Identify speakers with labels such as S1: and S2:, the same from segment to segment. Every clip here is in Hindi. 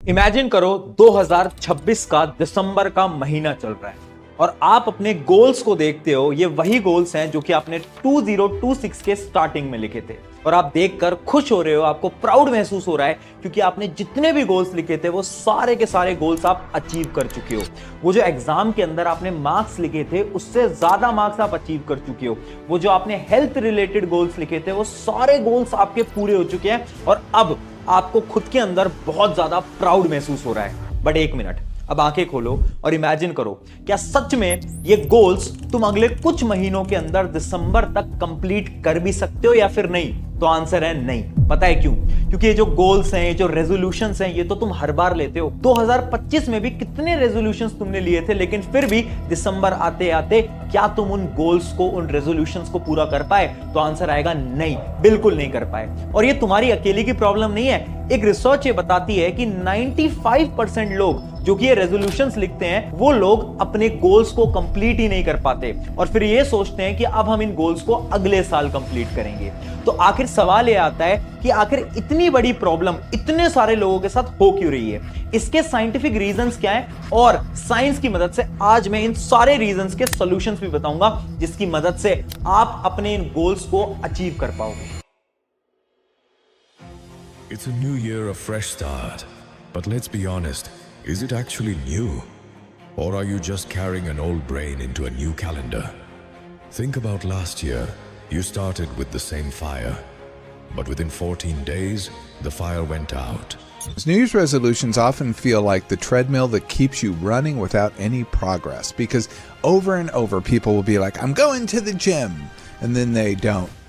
S1: इमेजिन करो 2026 का दिसंबर का महीना चल रहा है और आप अपने गोल्स को देखते हो। ये वही गोल्स हैं जो कि आपने 2026 के स्टार्टिंग में लिखे थे और आप देखकर खुश हो रहे हो, आपको प्राउड महसूस हो रहा है क्योंकि आपने जितने भी गोल्स लिखे थे वो सारे के सारे गोल्स आप अचीव कर चुके हो। वो जो एग्जाम के अंदर आपने मार्क्स लिखे थे उससे ज्यादा मार्क्स आप अचीव कर चुके हो। वो जो आपने हेल्थ रिलेटेड गोल्स लिखे थे वो सारे गोल्स आपके पूरे हो चुके हैं और अब आपको खुद के अंदर बहुत ज्यादा प्राउड महसूस हो रहा है। बट एक मिनट, अब आंखें खोलो और इमेजिन करो, क्या सच में ये गोल्स तुम अगले कुछ महीनों के अंदर दिसंबर तक कंप्लीट कर भी सकते हो या फिर नहीं? तो आंसर है नहीं। पता है क्यों? क्योंकि ये जो गोल्स हैं, ये जो रेजोल्यूशंस हैं, ये तो तुम हर बार लेते हो। 2025 में भी कितने रेजोल्यूशंस तुमने लिए थे, लेकिन फिर भी दिसंबर आते आते क्या तुम उन गोल्स को, उन रेजोल्यूशंस को पूरा कर पाए? तो आंसर आएगा नहीं, बिल्कुल नहीं कर पाए। और ये तुम्हारी अकेले की प्रॉब्लम नहीं है। एक रिसर्च ये बताती है कि 95% लोग जो कि ये रेजोल्यूशंस लिखते हैं वो लोग अपने गोल्स को कंप्लीट ही नहीं कर पाते और फिर ये सोचते हैं कि अब हम इन गोल्स को अगले साल कंप्लीट करेंगे। तो आखिर सवाल ये आता है कि आखिर इतनी बड़ी प्रॉब्लम इतने सारे लोगों के साथ हो क्यों रही है? इसके साइंटिफिक रीजंस क्या हैं और साइंस की मदद से आज मैं इन सारे रीजंस के सॉल्यूशंस भी बताऊंगा जिसकी मदद से आप अपने इन गोल्स को अचीव कर पाओगे।
S2: It's a new year, a fresh start. But let's be honest, is it actually new? Or are you just carrying an old brain into a new calendar? Think about last year. You started with the same fire. But within 14 days, the fire went out.
S3: New Year's resolutions often feel like the treadmill that keeps you running without any progress because over and over people will be like, I'm going to the gym, and then they don't.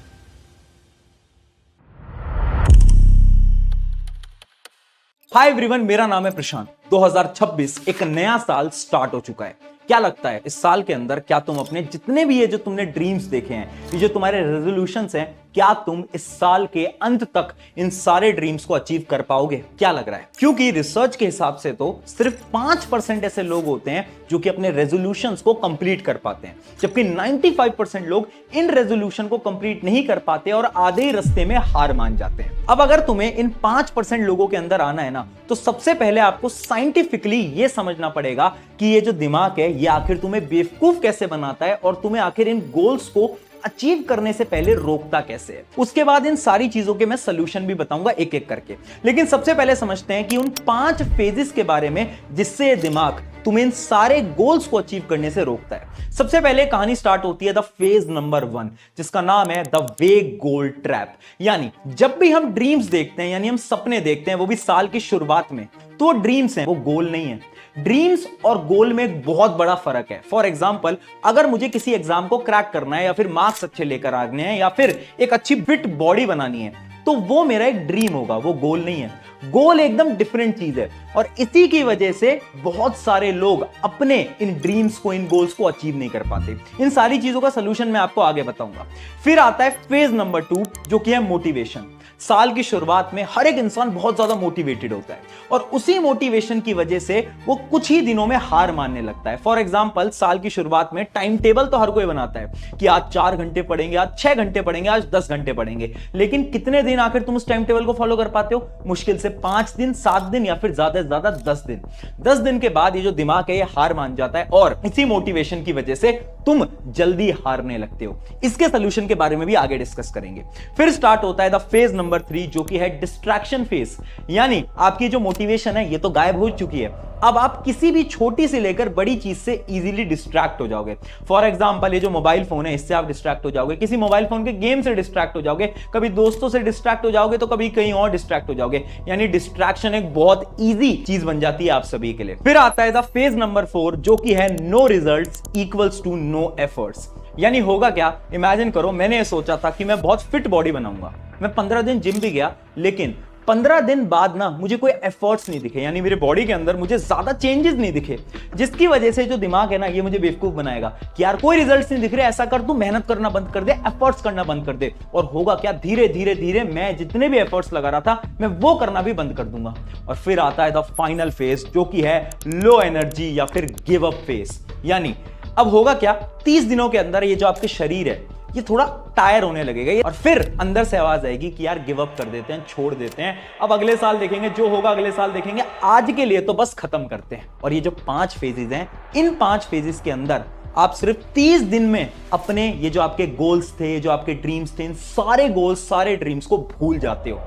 S1: Hi everyone, मेरा नाम है प्रशांत। 2026 एक नया साल स्टार्ट हो चुका है। क्या लगता है इस साल के अंदर क्या तुम अपने जितने भी ये जो तुमने ड्रीम्स देखे हैं, ये जो तुम्हारे रेजोल्यूशंस हैं, क्या तुम इस साल के अंत तक इन सारे ड्रीम्स को अचीव कर पाओगे? क्या लग रहा है? क्योंकि रिसर्च के हिसाब से तो सिर्फ 5% ऐसे लोग होते हैं जो कि अपने रेजोल्यूशंस को कंप्लीट कर पाते हैं, जबकि 95% लोग इन रेजोल्यूशन को कंप्लीट नहीं कर पाते और आधे ही रास्ते में हार मान जाते हैं। अब अगर तुम्हें इन 5% लोगों के अंदर आना है ना, तो सबसे पहले आपको साइंटिफिकली ये समझना पड़ेगा कि ये जो दिमाग है ये आखिर तुम्हें बेवकूफ कैसे बनाता है और तुम्हें आखिर इन गोल्स को अचीव करने से पहले रोकता कैसे है। उसके बाद इन सारी चीजों के मैं सॉल्यूशन भी बताऊंगा एक एक करके। लेकिन सबसे पहले समझते हैं कि उन 5 फेजेस के बारे में जिससे दिमाग तुम्हें इन सारे गोल्स को अचीव करने से रोकता है। सबसे पहले कहानी स्टार्ट होती है द फेज नंबर 1, जिसका नाम है द वेग गोल ट्रैप। यानी जब भी हम ड्रीम्स देखते हैं, यानी हम सपने देखते हैं, वो भी साल की शुरुआत में, तो ड्रीम्स हैं, वो गोल नहीं है। ड्रीम्स और गोल में एक बहुत बड़ा फर्क है। फॉर एग्जाम्पल, अगर मुझे किसी एग्जाम को क्रैक करना है या फिर मार्क्स अच्छे लेकर आने हैं या फिर एक अच्छी फिट बॉडी बनानी है, तो वो मेरा एक ड्रीम होगा, वो गोल नहीं है। गोल एकदम डिफरेंट चीज है और इसी की वजह से बहुत सारे लोग अपने इन ड्रीम्स को, इन गोल्स को अचीव नहीं कर पाते। इन सारी चीजों का सलूशन मैं आपको आगे बताऊंगा। फिर आता है फेज नंबर 2, जो कि है मोटिवेशन। साल की शुरुआत में हर एक इंसान बहुत ज्यादा मोटिवेटेड होता है और उसी मोटिवेशन की वजह से वो कुछ ही दिनों में हार मानने लगता है। फॉर एग्जांपल, साल की शुरुआत में टाइम टेबल तो हर कोई बनाता है कि आज 4 घंटे पढ़ेंगे, आज 6 घंटे पढ़ेंगे, आज 10 घंटे पढ़ेंगे, लेकिन कितने दिन आखिर तुम उस टाइम टेबल को फॉलो कर पाते हो? मुश्किल से 5 दिन, 7 दिन या फिर ज्यादा से ज्यादा 10 दिन। 10 दिन के बाद ये जो दिमाग है ये हार मान जाता है और इसी मोटिवेशन की वजह से तुम जल्दी हारने लगते हो। इसके सोल्यूशन के बारे में भी आगे डिस्कस करेंगे। फिर स्टार्ट होता है द फेज नंबर 3, जो कि है डिस्ट्रैक्शन फेज। यानी आपकी जो मोटिवेशन है ये तो गायब हो चुकी है, अब आप किसी भी छोटी से लेकर बड़ी चीज से इजीली डिस्ट्रैक्ट हो जाओगे। फॉर एग्जांपल, ये जो मोबाइल फोन है इससे आप डिस्ट्रैक्ट हो जाओगे, किसी मोबाइल फोन के गेम से डिस्ट्रैक्ट हो जाओगे, कभी दोस्तों से डिस्ट्रैक्ट हो जाओगे तो कभी कहीं और डिस्ट्रैक्ट हो जाओगे। यानी डिस्ट्रैक्शन एक बहुत इजी चीज बन जाती है आप सभी के लिए। फिर आता है द फेज नंबर 4, जो कि है no results equals to no efforts. यानी होगा क्या, इमेजिन करो, मैंने सोचा था कि मैं बहुत फिट बॉडी बनाऊंगा, मैं 15 दिन जिम भी गया, लेकिन 15 दिन बाद ना मुझे कोई एफर्ट्स नहीं दिखे, यानी मेरे बॉडी के अंदर मुझे ज्यादा चेंजेस नहीं दिखे, जिसकी वजह से जो दिमाग है ना ये मुझे बेवकूफ बनाएगा कि यार कोई रिजल्ट्स नहीं दिख रहे, ऐसा कर, तू मेहनत करना बंद कर दे, एफर्ट्स करना बंद कर दे। और होगा क्या, धीरे धीरे धीरे मैं जितने भी एफर्ट्स लगा रहा था मैं वो करना भी बंद कर दूंगा। और फिर आता है द फाइनल फेज, जो कि है लो एनर्जी या फिर गिव अप फेज। यानी अब होगा क्या, 30 दिनों के अंदर ये जो आपके शरीर है ये थोड़ा टायर होने लगेगा और फिर अंदर से आवाज आएगी कि यार गिव अप कर देते हैं, छोड़ देते हैं, अब अगले साल देखेंगे, जो होगा अगले साल देखेंगे, आज के लिए तो बस खत्म करते हैं। और ये जो 5 फेजेस हैं, इन 5 फेजेस के अंदर आप सिर्फ 30 दिन में अपने ये जो आपके गोल्स थे, जो आपके ड्रीम्स थे, इन सारे गोल्स, सारे ड्रीम्स को भूल जाते हो।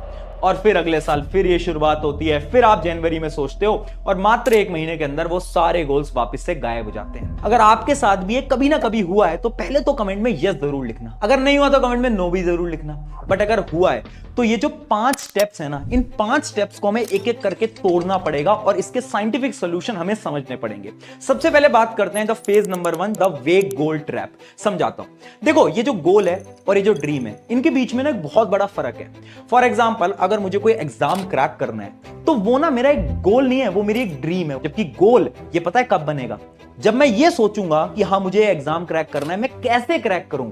S1: और फिर अगले साल फिर ये शुरुआत होती है, फिर आप जनवरी में सोचते हो और मात्र 1 महीने के अंदर वो सारे गोल्स वापस से गायब हो जाते हैं। अगर आपके साथ भी ये कभी ना कभी हुआ है तो पहले तो कमेंट में यस जरूर लिखना, अगर नहीं हुआ तो कमेंट में नो भी जरूर लिखना। बट अगर हुआ है तो ये जो 5 स्टेप्स है ना, इन 5 स्टेप्स को हमें एक एक करके तोड़ना पड़ेगा और इसके साइंटिफिक सोल्यूशन हमें समझने पड़ेंगे। सबसे पहले बात करते हैं द फेज नंबर 1, द वेग गोल ट्रैप। समझाता हूं। देखो, ये जो गोल है और ये जो ड्रीम है, इनके बीच में ना एक बहुत बड़ा फर्क है। फॉर एग्जाम्पल, अगर मुझे कोई एग्जाम क्रैक करना है तो वो ना मेरा एक गोल नहीं है, वो मेरी एक ड्रीम है। जबकि गोल ये पता है कब बनेगा, जब मैं ये सोचूंगा कि हाँ मुझे एग्जाम क्रैक करना है, मैं कैसे क्रैक करूं।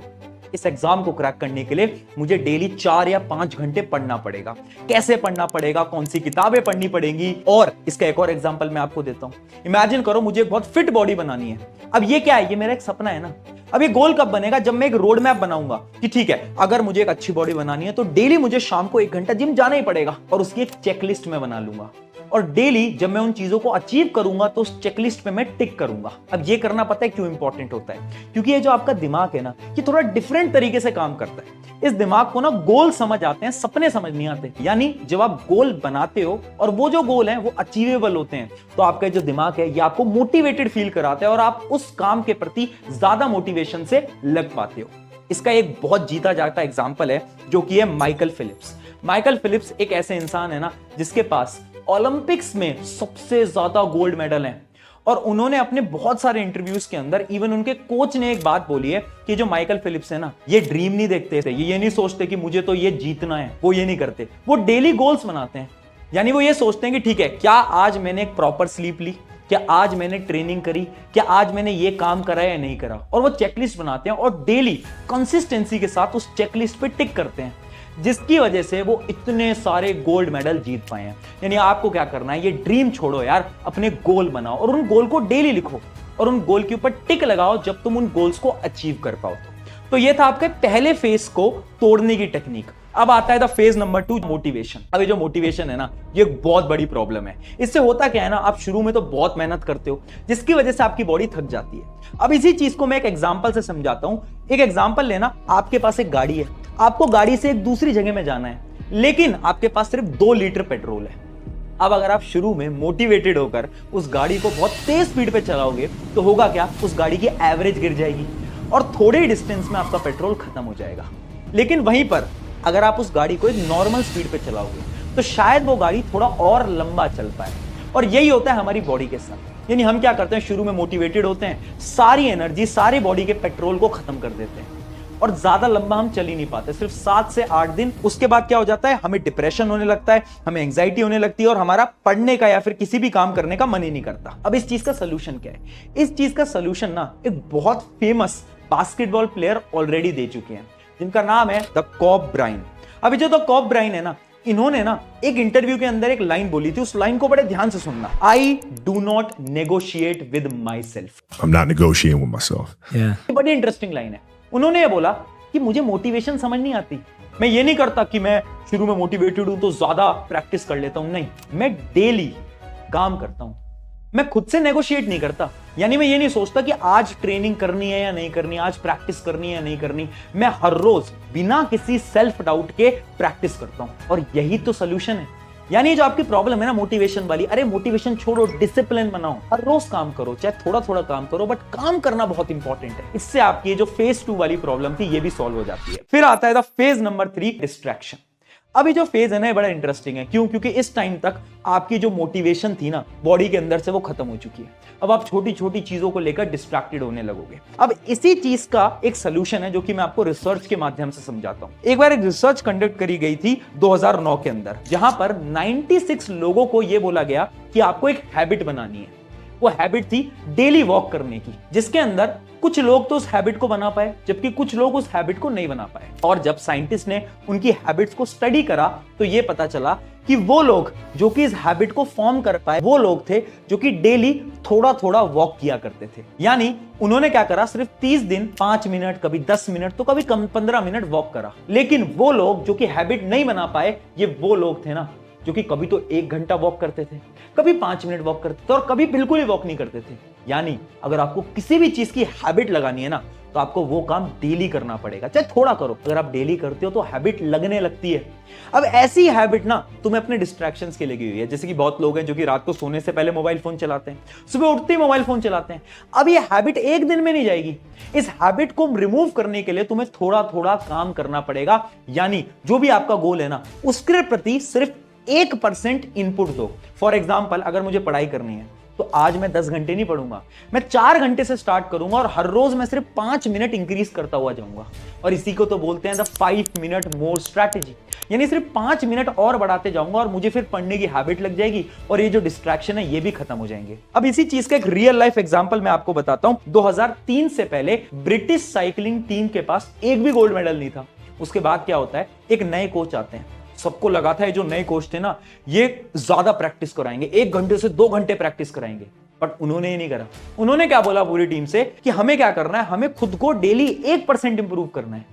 S1: इस एग्जाम को क्रैक करने के लिए मुझे डेली 4 या 5 घंटे पढ़ना पड़ेगा। कैसे पढ़ना पड़ेगा, कौन सी किताबें पढ़नी पड़ेंगी। और इसका एक और एग्जांपल मैं आपको देता हूं। इमेजिन करो मुझे एक बहुत फिट बॉडी बनानी है। अब ये क्या है, ये मेरा एक सपना है ना। अब ये गोल कब बनेगा, जब मैं एक रोड मैप बनाऊंगा कि ठीक है, अगर मुझे एक अच्छी बॉडी बनानी है तो डेली मुझे शाम को 1 घंटा जिम जाना ही पड़ेगा और उसकी एक चेकलिस्ट में बना लूंगा। और डेली जब मैं उन चीजों को अचीव करूंगा तो उस चेकलिस्ट पे मैं टिक करूंगा। अब ये करना पता है क्यों इंपॉर्टेंट होता है, क्योंकि ये जो आपका दिमाग है ना, ये थोड़ा डिफरेंट तरीके से काम करता है। इस दिमाग को ना गोल समझ आते हैं, सपने समझ नहीं आते। यानी जब आप गोल बनाते हो और वो जो गोल हैं वो अचीवेबल होते हैं, तो आपका जो दिमाग है ये आपको मोटिवेटेड फील कराता है और आप उस काम के प्रति ज्यादा मोटिवेशन से लग पाते हो। इसका एक बहुत जीता जाता एग्जाम्पल है जो कि है माइकल फिलिप्स। माइकल फिलिप्स एक ऐसे इंसान है ना जिसके पास ओलंपिक्स में सबसे ज्यादा गोल्ड मेडल हैं। और उन्होंने अपने बहुत सारे इंटरव्यूज के अंदर, इवन उनके कोच ने एक बात बोली है कि जो माइकल फिलिप्स है ना, ये ड्रीम नहीं देखते थे, ये नहीं सोचते कि मुझे तो ये जीतना है, वो ये नहीं करते, वो डेली गोल्स बनाते हैं। यानी वो ये सोचते हैं कि ठीक है, क्या आज मैंने एक प्रॉपर स्लीप ली, क्या आज मैंने ट्रेनिंग करी, क्या आज मैंने ये काम करा या नहीं करा। और वो चेकलिस्ट बनाते हैं और डेली कंसिस्टेंसी के साथ उस चेकलिस्ट पे टिक करते हैं, जिसकी वजह से वो इतने सारे गोल्ड मेडल जीत पाए हैं। यानी आपको क्या करना है, ये ड्रीम छोड़ो यार, अपने गोल बनाओ और उन गोल को डेली लिखो और उन गोल के ऊपर टिक लगाओ जब तुम उन गोल्स को अचीव कर पाओ। तो ये था आपके पहले फेज को तोड़ने की टेक्निक। अब आता है द फेज नंबर 2, मोटिवेशन। अब ये जो मोटिवेशन है ना, ये एक बहुत बड़ी प्रॉब्लम है। इससे होता क्या है ना, आप शुरू में तो बहुत मेहनत करते हो जिसकी वजह से आपकी बॉडी थक जाती है। अब इसी चीज को मैं एक एग्जांपल से समझाता हूं। एक एग्जांपल लेना, आपके पास एक गाड़ी है, आपको गाड़ी से एक दूसरी जगह में जाना है, लेकिन आपके पास सिर्फ 2 लीटर पेट्रोल है। अब अगर आप शुरू में मोटिवेटेड होकर उस गाड़ी को बहुत तेज स्पीड पे चलाओगे तो होगा क्या, उस गाड़ी की एवरेज गिर जाएगी और थोड़े डिस्टेंस में आपका पेट्रोल खत्म हो जाएगा। लेकिन वहीं पर अगर आप उस गाड़ी को एक नॉर्मल स्पीड पे चलाओगे तो शायद वो गाड़ी थोड़ा और लंबा चल पाए। और यही होता है हमारी बॉडी के साथ। यानी हम क्या करते हैं, शुरू में मोटिवेटेड होते हैं, सारी एनर्जी, सारी बॉडी के पेट्रोल को खत्म कर देते हैं और ज्यादा लंबा हम चल ही नहीं पाते, सिर्फ 7 से 8 दिन। उसके बाद क्या हो जाता है, हमें डिप्रेशन होने लगता है, हमें एंजाइटी होने लगती है और हमारा पढ़ने का या फिर किसी भी काम करने का मन ही नहीं करता। अब इस चीज का सोल्यूशन क्या है? इस चीज का सोल्यूशन ना एक बहुत फेमस बास्केटबॉल प्लेयर ऑलरेडी दे चुके हैं, जिनका नाम है द कॉब ब्राइन। अभी जो द कॉब ब्राइन है ना, इन्होंने ना एक इंटरव्यू के अंदर एक लाइन बोली थी, उस लाइन को बड़े ध्यान से सुनना। I do not negotiate with my self.
S2: I'm not negotiating with myself.
S1: ये बड़ी इंटरेस्टिंग लाइन है। उन्होंने ये बोला कि मुझे मोटिवेशन समझ नहीं आती, मैं ये नहीं करता कि मैं शुरू में मोटिवेटेड हूं तो ज्यादा प्रैक्टिस कर लेता हूं, नहीं, मैं डेली काम करता हूं, मैं खुद से नेगोशिएट नहीं करता। यानी मैं ये नहीं सोचता कि आज ट्रेनिंग करनी है या नहीं करनी, आज प्रैक्टिस करनी है या नहीं करनी, मैं हर रोज बिना किसी सेल्फ डाउट के प्रैक्टिस करता हूं। और यही तो सोल्यूशन है। यानी जो आपकी प्रॉब्लम है ना मोटिवेशन वाली, अरे मोटिवेशन छोड़ो, डिसिप्लिन बनाओ, हर रोज काम करो, चाहे थोड़ा थोड़ा काम करो, बट काम करना बहुत इंपॉर्टेंट है। इससे आपकी जो फेज 2 वाली प्रॉब्लम थी ये भी सॉल्व हो जाती है। फिर आता है द फेज नंबर 3, डिस्ट्रैक्शन। अभी जो फेज है ना बड़ा इंटरेस्टिंग है। क्यों? क्योंकि इस टाइम तक आपकी जो मोटिवेशन थी ना बॉडी के अंदर से, वो खत्म हो चुकी है। अब आप छोटी छोटी चीजों को लेकर डिस्ट्रैक्टेड होने लगोगे। अब इसी चीज का एक सोल्यूशन है जो कि मैं आपको रिसर्च के माध्यम से समझाता हूं। एक बार एक रिसर्च कंडक्ट करी गई थी 2009 के अंदर, जहां पर 96 लोगों को यह बोला गया कि आपको एक हैबिट बनानी है। वो हैबिट थी डेली वॉक करने की, जिसके अंदर कुछ लोग तो उस हैबिट को बना पाए जबकि कुछ लोग उस हैबिट को नहीं बना पाए। और जब साइंटिस्ट ने उनकी हैबिट्स को स्टडी करा तो ये पता चला कि वो लोग जो कि इस हैबिट को फॉर्म कर पाए वो लोग थे जो कि डेली थोड़ा थोड़ा वॉक किया करते थे। यानी उन्होंने क्या करा, सिर्फ 30 दिन 5 मिनट, कभी 10 मिनट, तो कभी कम 15 मिनट वॉक करा। लेकिन वो लोग जो कि हैबिट नहीं बना पाए, ये वो लोग थे ना जो कि कभी तो 1 घंटा वॉक करते थे, कभी 5 मिनट वॉक करते थे और कभी बिल्कुल ही वॉक नहीं करते थे। यानी अगर आपको किसी भी चीज की हैबिट लगानी है ना तो आपको वो काम डेली करना पड़ेगा, चाहे थोड़ा करो। अगर आप डेली करते हो तो हैबिट लगने लगती है। अब ऐसी हैबिट ना तुम्हें अपने डिस्ट्रैक्शंस के लगी हुई है, जैसे कि बहुत लोग हैं जो कि रात को सोने से पहले मोबाइल फोन चलाते हैं, सुबह उठते ही मोबाइल फोन चलाते हैं। अब ये हैबिट एक दिन में नहीं जाएगी। इस हैबिट को रिमूव करने के लिए तुम्हें थोड़ा थोड़ा काम करना पड़ेगा। यानी जो भी आपका गोल है ना उसके प्रति सिर्फ 1% इनपुट दो। फॉर एग्जाम्पल, अगर मुझे पढ़ाई करनी है तो आज मैं 10 घंटे नहीं पढ़ूंगा, मैं 4 घंटे से स्टार्ट करूंगा और हर रोज मैं सिर्फ 5 मिनट इंक्रीज करता हुआ जाऊंगा। और इसी को तो बोलते हैं द 5 मिनट मोर स्ट्रैटेजी। यानी सिर्फ 5 मिनट और बढ़ाते जाऊंगा और मुझे फिर पढ़ने की हैबिट लग जाएगी और ये जो डिस्ट्रैक्शन है ये भी खत्म हो जाएंगे। अब इसी चीज का एक रियल लाइफ एग्जांपल मैं आपको बताता हूं। 2003 से पहले ब्रिटिश साइकिलिंग टीम के पास एक भी गोल्ड मेडल नहीं था। उसके बाद क्या होता है, एक नए कोच आते हैं। सबको लगा था ये जो नए कोच थे ना ये ज्यादा प्रैक्टिस कराएंगे, 1 घंटे से 2 घंटे प्रैक्टिस कराएंगे, बट उन्होंने ये नहीं करा। उन्होंने क्या बोला पूरी टीम से कि हमें क्या करना है, हमें खुद को डेली 1% इंप्रूव करना है।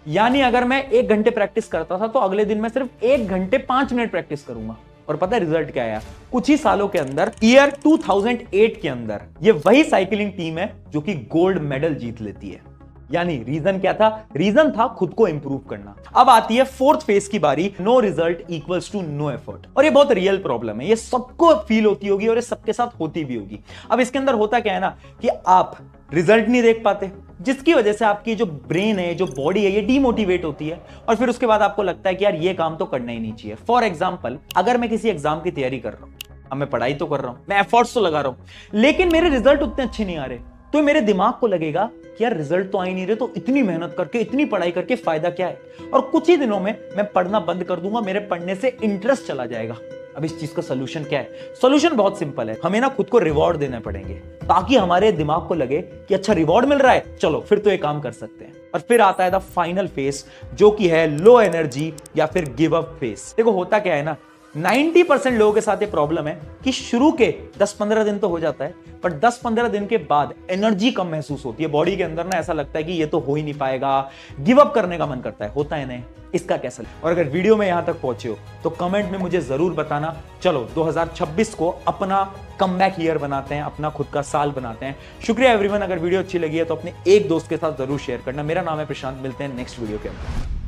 S1: यानी अगर मैं 1 घंटे प्रैक्टिस करता था तो अगले दिन मैं सिर्फ 1 घंटे 5 मिनट प्रैक्टिस करूंगा। और पता है रिजल्ट क्या आया? कुछ ही सालों के अंदर, ईयर 2008 के अंदर, ये वही साइकिलिंग टीम है जो कि गोल्ड मेडल जीत लेती है। यानी रीजन क्या था? रीजन था खुद को इंप्रूव करना। अब आती है 4th फेज की बारी, no result equals to no effort. और ये बहुत रियल प्रॉब्लम है, ये सबको फील होती होगी और ये सबके साथ होती भी होगी। अब इसके अंदर होता क्या है ना कि आप रिजल्ट नहीं देख पाते, जिसकी वजह से आपकी जो ब्रेन है, जो बॉडी है, ये डीमोटिवेट होती है और फिर उसके बाद आपको लगता है कि यार ये काम तो करना ही नहीं चाहिए। फॉर एग्जाम्पल, अगर मैं किसी एग्जाम की तैयारी कर रहा हूं, अब मैं पढ़ाई तो कर रहा हूं, मैं एफर्ट्स तो लगा रहा हूं, लेकिन मेरे रिजल्ट उतने अच्छे नहीं आ रहे, तो मेरे दिमाग को लगेगा कि यार रिजल्ट तो आ ही नहीं रहे, तो इतनी मेहनत करके, इतनी पढ़ाई करके फायदा क्या है? और कुछ ही दिनों में मैं पढ़ना बंद कर दूंगा, मेरे पढ़ने से इंटरेस्ट चला जाएगा। अब इस चीज का सोल्यूशन क्या है? सोल्यूशन बहुत सिंपल है, हमें ना खुद को रिवॉर्ड देने पड़ेंगे ताकि हमारे दिमाग को लगे कि अच्छा रिवॉर्ड मिल रहा है, चलो फिर तो ये काम कर सकते हैं। और फिर आता है द फाइनल फेज जो कि है लो एनर्जी या फिर गिव अप फेज। देखो होता क्या है ना, 90% लोगों के साथ ये प्रॉब्लम है कि शुरू के 10-15 दिन तो हो जाता है, पर 10-15 दिन के बाद एनर्जी कम महसूस होती है बॉडी के अंदर ना, ऐसा लगता है कि ये तो हो ही नहीं पाएगा, गिव अप करने का मन करता है। होता है नहीं? इसका कैसे? और अगर वीडियो में यहां तक पहुंचे हो तो कमेंट में मुझे जरूर बताना। चलो 2026 को अपना कमबैक ईयर बनाते हैं, अपना खुद का साल बनाते हैं। शुक्रिया एवरीवन। अगर वीडियो अच्छी लगी है तो अपने एक दोस्त के साथ जरूर शेयर करना। मेरा नाम है प्रशांत, मिलते हैं नेक्स्ट वीडियो के अंदर।